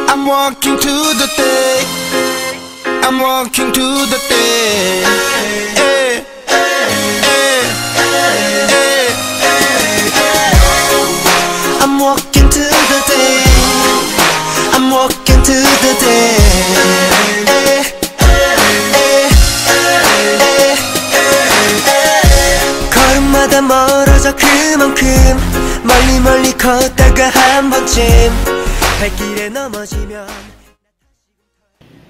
I'm walking to the day. I'm walking to the day. Eh, eh, eh, I'm walking to the day. I'm walking to the day. 걸음마다 멀어져 그만큼 멀리 멀리 걷다가 한 번쯤 발길에 넘어지면.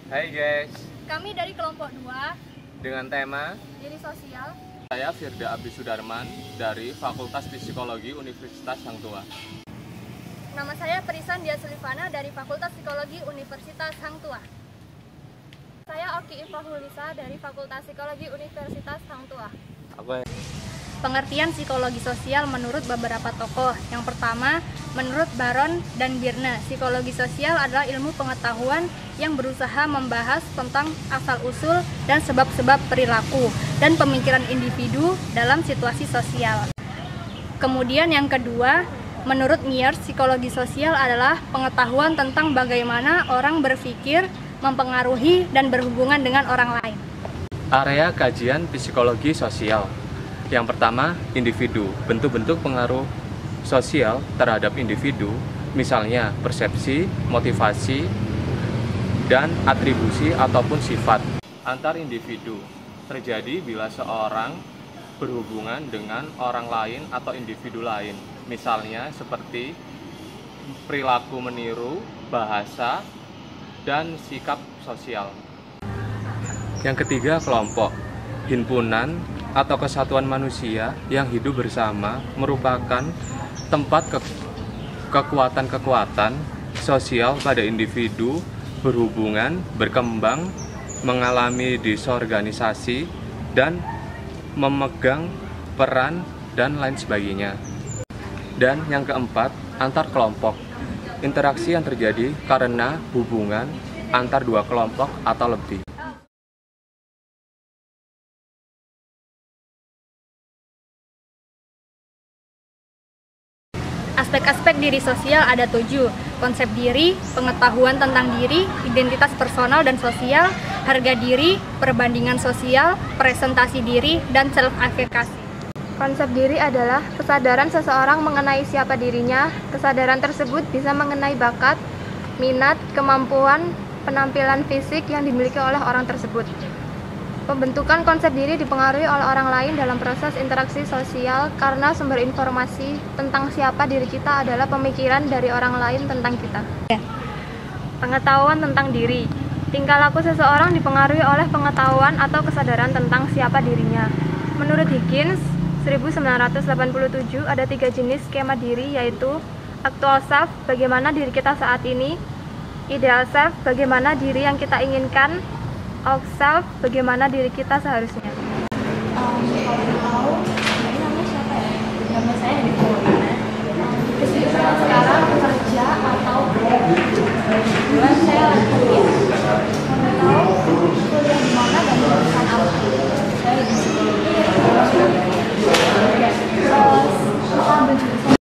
Hai guys, Kami dari kelompok 2 dengan tema Diri Sosial. saya Firda Abdi Sudarman dari Fakultas Psikologi Universitas Hang Tuah. Nama saya Perisan Dia Sulifana dari Fakultas Psikologi Universitas Hang Tuah. Saya Oki Ifrahulisa dari Fakultas Psikologi Universitas Hang Tuah. Pengertian psikologi sosial menurut beberapa tokoh. Yang pertama, menurut Baron dan Birne, psikologi sosial adalah ilmu pengetahuan yang berusaha membahas tentang asal-usul dan sebab-sebab perilaku dan pemikiran individu dalam situasi sosial. Kemudian yang kedua, menurut Myers, psikologi sosial adalah pengetahuan tentang bagaimana orang berpikir, mempengaruhi, dan berhubungan dengan orang lain. Area kajian psikologi sosial. Yang pertama, individu, bentuk-bentuk pengaruh sosial terhadap individu, misalnya persepsi, motivasi, dan atribusi ataupun sifat. Antar individu terjadi bila seorang berhubungan dengan orang lain atau individu lain, misalnya seperti perilaku meniru, bahasa, dan sikap sosial. Yang ketiga, kelompok, himpunan atau kesatuan manusia yang hidup bersama merupakan tempat kekuatan-kekuatan sosial pada individu berhubungan, berkembang, mengalami disorganisasi, dan memegang peran dan lain sebagainya. Dan yang keempat, antar kelompok, interaksi yang terjadi karena hubungan antar dua kelompok atau lebih. Aspek-aspek diri sosial ada 7, konsep diri, pengetahuan tentang diri, identitas personal dan sosial, harga diri, perbandingan sosial, presentasi diri, dan self-advocacy. Konsep diri adalah kesadaran seseorang mengenai siapa dirinya. Kesadaran tersebut bisa mengenai bakat, minat, kemampuan, penampilan fisik yang dimiliki oleh orang tersebut. Pembentukan konsep diri dipengaruhi oleh orang lain dalam proses interaksi sosial karena sumber informasi tentang siapa diri kita adalah pemikiran dari orang lain tentang kita. Pengetahuan tentang diri. Tingkah laku seseorang dipengaruhi oleh pengetahuan atau kesadaran tentang siapa dirinya. Menurut Higgins, 1987 ada 3 jenis skema diri, yaitu actual self, bagaimana diri kita saat ini; ideal self, bagaimana diri yang kita inginkan; of self, bagaimana diri kita seharusnya. Kalau tahu, ini namanya siapa ya? Nama saya Hendrik. Kesibukan sekarang kerja atau kebetulan saya lagi mau tahu kuliah di mana dan jurusan apa. Saya di psikologi. Terus kita ambil jurusan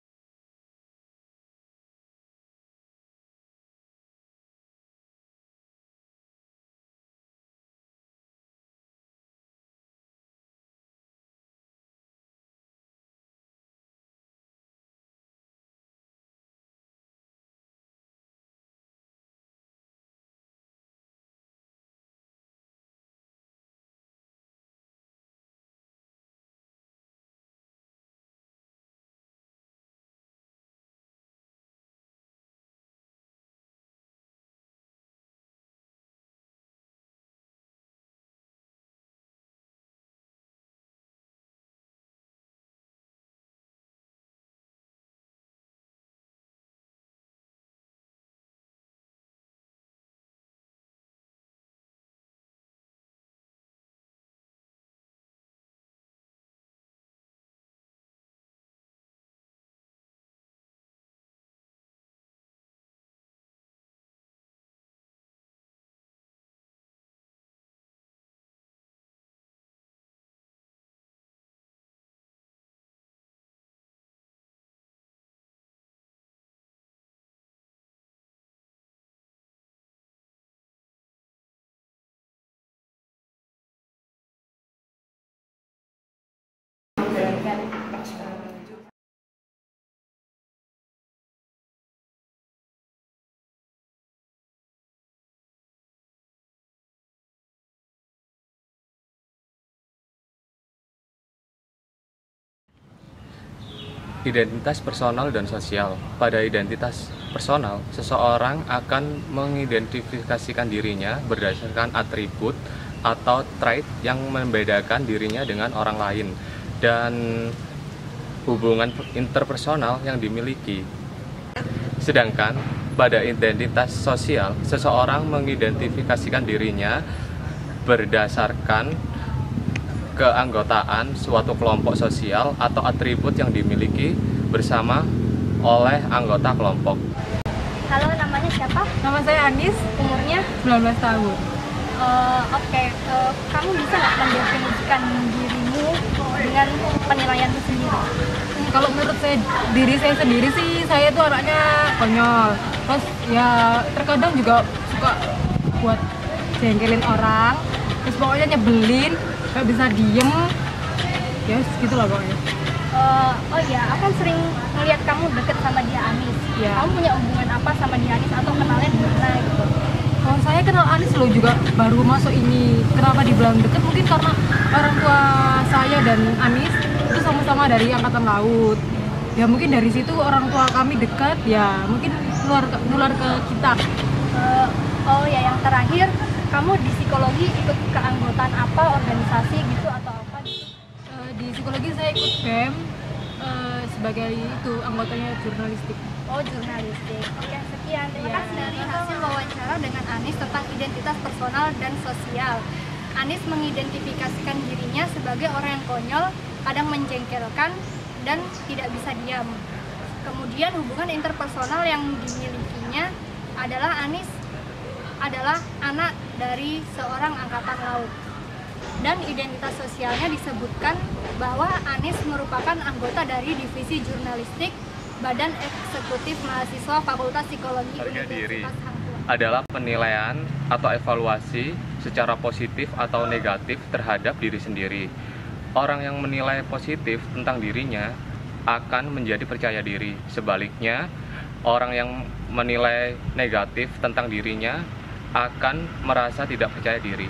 Identitas personal dan sosial. Pada identitas personal, seseorang akan mengidentifikasikan dirinya berdasarkan atribut atau trait yang membedakan dirinya dengan orang lain dan hubungan interpersonal yang dimiliki. Sedangkan pada identitas sosial, seseorang mengidentifikasikan dirinya berdasarkan keanggotaan suatu kelompok sosial atau atribut yang dimiliki bersama oleh anggota kelompok. Halo, namanya siapa? Nama saya Anis, Umurnya? 19 tahun. Oke, kamu bisa nggak mendefinisikan dirimu dengan penilaianmu sendiri? Kalau menurut diri saya sendiri sih, saya itu anaknya konyol. Terus ya terkadang juga suka buat jengkelin orang. Terus pokoknya nyebelin, gak bisa diem. Ya gitu lah pokoknya. Oh iya, aku kan sering ngeliat kamu deket sama dia Anis. Ya. Kamu punya hubungan apa sama dia Anis atau kenalnya di mana gitu? Kalau saya kenal Anis loh juga baru masuk ini. Kenapa dibilang deket? Mungkin karena orang tua saya dan Anis itu sama-sama dari angkatan laut. Ya mungkin dari situ orang tua kami dekat. Ya mungkin nular ke kita. Oh ya, yang terakhir, kamu di psikologi ikut keanggotaan apa, organisasi gitu atau apa gitu? Di psikologi saya ikut BEM sebagai itu anggotanya jurnalistik. Oh, jurnalistik. Oke, sekian. Terima Iya. kasih dari hasil wawancara dengan Anis tentang identitas personal dan sosial. Anis mengidentifikasikan dirinya sebagai orang yang konyol, kadang menjengkelkan, dan tidak bisa diam. Kemudian hubungan interpersonal yang dimilikinya adalah Anis adalah anak dari seorang angkatan laut. Dan identitas sosialnya disebutkan bahwa Anis merupakan anggota dari divisi jurnalistik Badan Eksekutif Mahasiswa Fakultas Psikologi Harga diri Universitas Hang Tuah. adalah penilaian atau evaluasi secara positif atau negatif terhadap diri sendiri. Orang yang menilai positif tentang dirinya akan menjadi percaya diri. Sebaliknya, orang yang menilai negatif tentang dirinya akan merasa tidak percaya diri.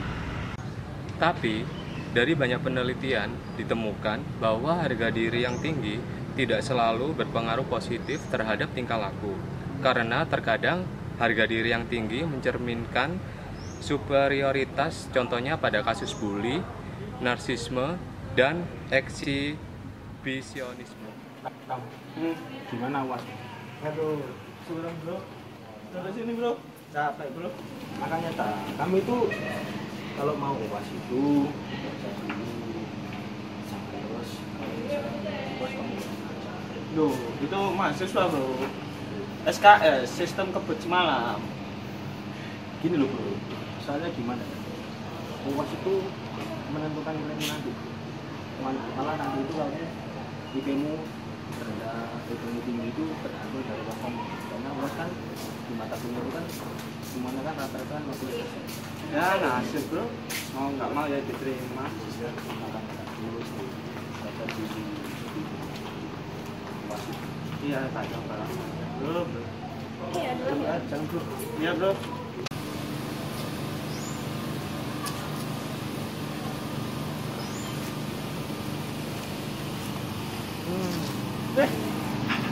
Tapi, dari banyak penelitian ditemukan bahwa harga diri yang tinggi tidak selalu berpengaruh positif terhadap tingkah laku. Karena terkadang harga diri yang tinggi mencerminkan superioritas, contohnya pada kasus bully, narsisme, dan eksibisionisme. Gimana was? Aduh, suram bro. Terus sini bro. Capek bro. Makanya kami itu kalau mau was itu terus loh, itu mahasiswa bro. SKS, sistem kebut semalam. Gini loh bro. Soalnya gimana? Was itu menentukan nilai nanti. Malah nanti itu kalau IP-mu rendah, IP-mu tinggi itu tergantung dari waktu. Karena UAS kan di mata kuliah itu kan semuanya kan rata-rata kan masih ya nasib bro, mau nggak mau ya diterima. Iya, tajam barang bro. Iya, dulu ya. Jangan bro. Iya bro.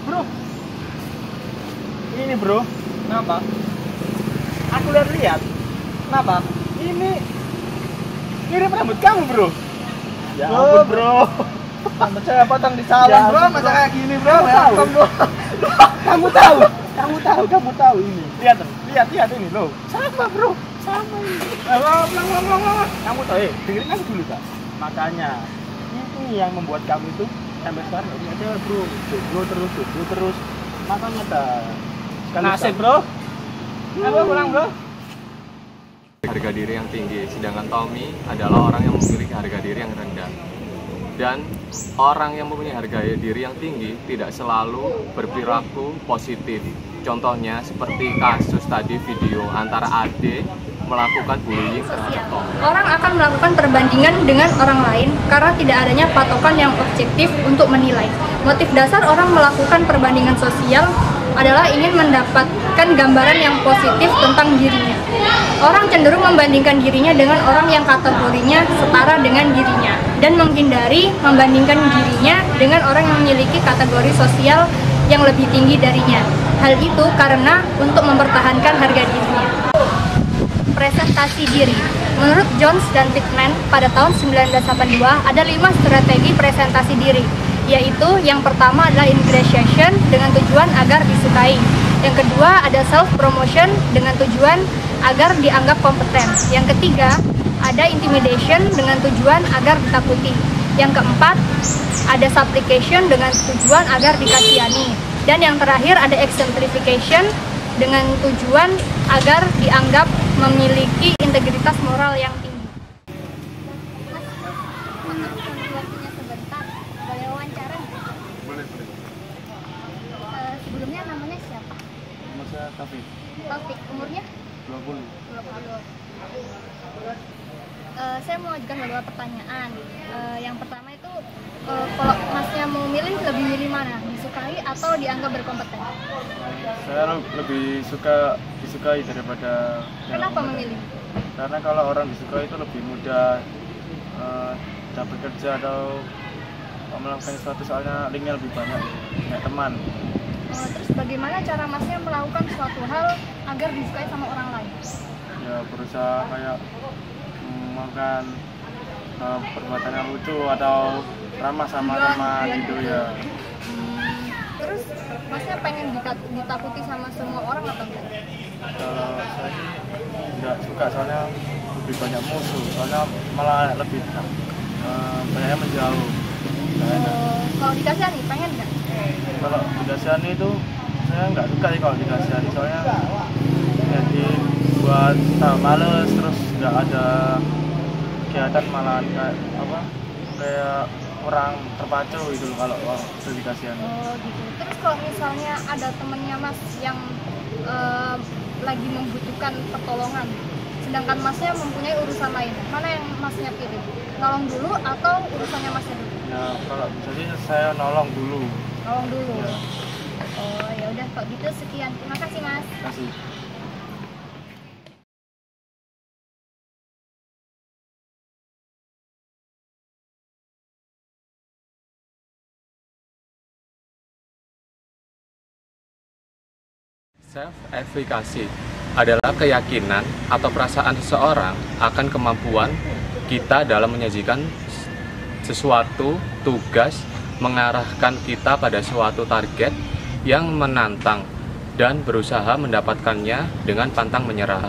Bro, ini bro, kenapa? Aku lihat, kenapa? Ini mirip rambut kamu bro. Ya ampun bro, rambut saya potong di salon ya, bro, masa kayak gini bro? Kamu tahu ini. Lihat ini loh, sama bro, sama ini. Kamu tahu, dengerin aku dulu kak. Makanya ini yang membuat kamu itu sampai sekarang nggak punya cewek bro terus makanya nasib bro. Halo pulang bro. Harga diri yang tinggi, sedangkan Tommy adalah orang yang memiliki harga diri yang rendah. Dan orang yang mempunyai harga diri yang tinggi tidak selalu berperilaku positif. Contohnya seperti kasus tadi video antara Ade melakukan bullying terhadap Tommy. Orang akan melakukan perbandingan dengan orang lain karena tidak adanya patokan yang objektif untuk menilai. Motif dasar orang melakukan perbandingan sosial adalah ingin mendapatkan gambaran yang positif tentang dirinya. Orang cenderung membandingkan dirinya dengan orang yang kategorinya setara dengan dirinya dan menghindari membandingkan dirinya dengan orang yang memiliki kategori sosial yang lebih tinggi darinya. Hal itu karena untuk mempertahankan harga dirinya. Presentasi diri. Menurut Jones dan Pittman pada tahun 1982 ada 5 strategi presentasi diri, yaitu yang pertama adalah ingratiation dengan tujuan agar disukai. Yang kedua ada self-promotion dengan tujuan agar dianggap kompeten. Yang ketiga ada intimidation dengan tujuan agar ditakuti. Yang keempat ada supplication dengan tujuan agar dikasihani. Dan yang terakhir ada exemplification dengan tujuan agar dianggap memiliki integritas moral yang tinggi. Waktunya sebentar, boleh wawancara? Boleh. Sebelumnya namanya siapa? Nama saya Taufik. Taufik, umurnya? 20. 20. Saya mau ajukan beberapa pertanyaan. Yang pertama itu, kalau masnya mau milih, lebih milih mana? Disukai atau dianggap berkompeten? Saya lebih suka disukai daripada yang Kenapa kompeten. memilih? Karena kalau orang disukai itu lebih mudah dapat kerja atau melakukan sesuatu, soalnya linknya lebih banyak, kayak teman. Terus bagaimana cara masnya melakukan suatu hal agar disukai sama orang lain? Ya berusaha kayak melakukan perbuatan yang lucu atau ramah sama teman gitu ya. Terus masnya pengen ditakuti sama semua orang atau enggak? Kalau saya sih nggak suka, soalnya lebih banyak musuh, soalnya malah lebih banyaknya menjauh. Kalau dikasihani pengen nggak? Kalau dikasihani itu saya nggak suka sih kalau dikasihani, soalnya jadi buat males, terus nggak ada kegiatan, malah kayak kurang terpacu gitu loh kalau udah dikasihani. Gitu. Terus kalau misalnya ada temennya mas yang lagi membutuhkan pertolongan, sedangkan masnya mempunyai urusan lain, mana yang masnya pilih? Nolong dulu atau urusannya masnya dulu? Ya kalau bisa sih saya nolong dulu. Nolong dulu. Ya. Oh ya udah, kalau gitu sekian. Terima kasih mas. Terima kasih. Self-efficacy adalah keyakinan atau perasaan seseorang akan kemampuan kita dalam menyajikan sesuatu tugas, mengarahkan kita pada suatu target yang menantang dan berusaha mendapatkannya dengan pantang menyerah.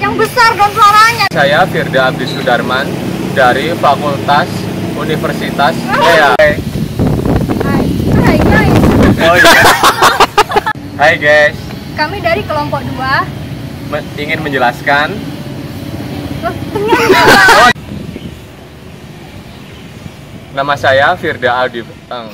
Yang besar dong suaranya. Saya Firda Abdi Sudarman dari Fakultas Universitas Hai. Hai guys. Oh iya. Hai guys. Kami dari kelompok 2 Ingin menjelaskan. Nama saya Firda Aldi kan?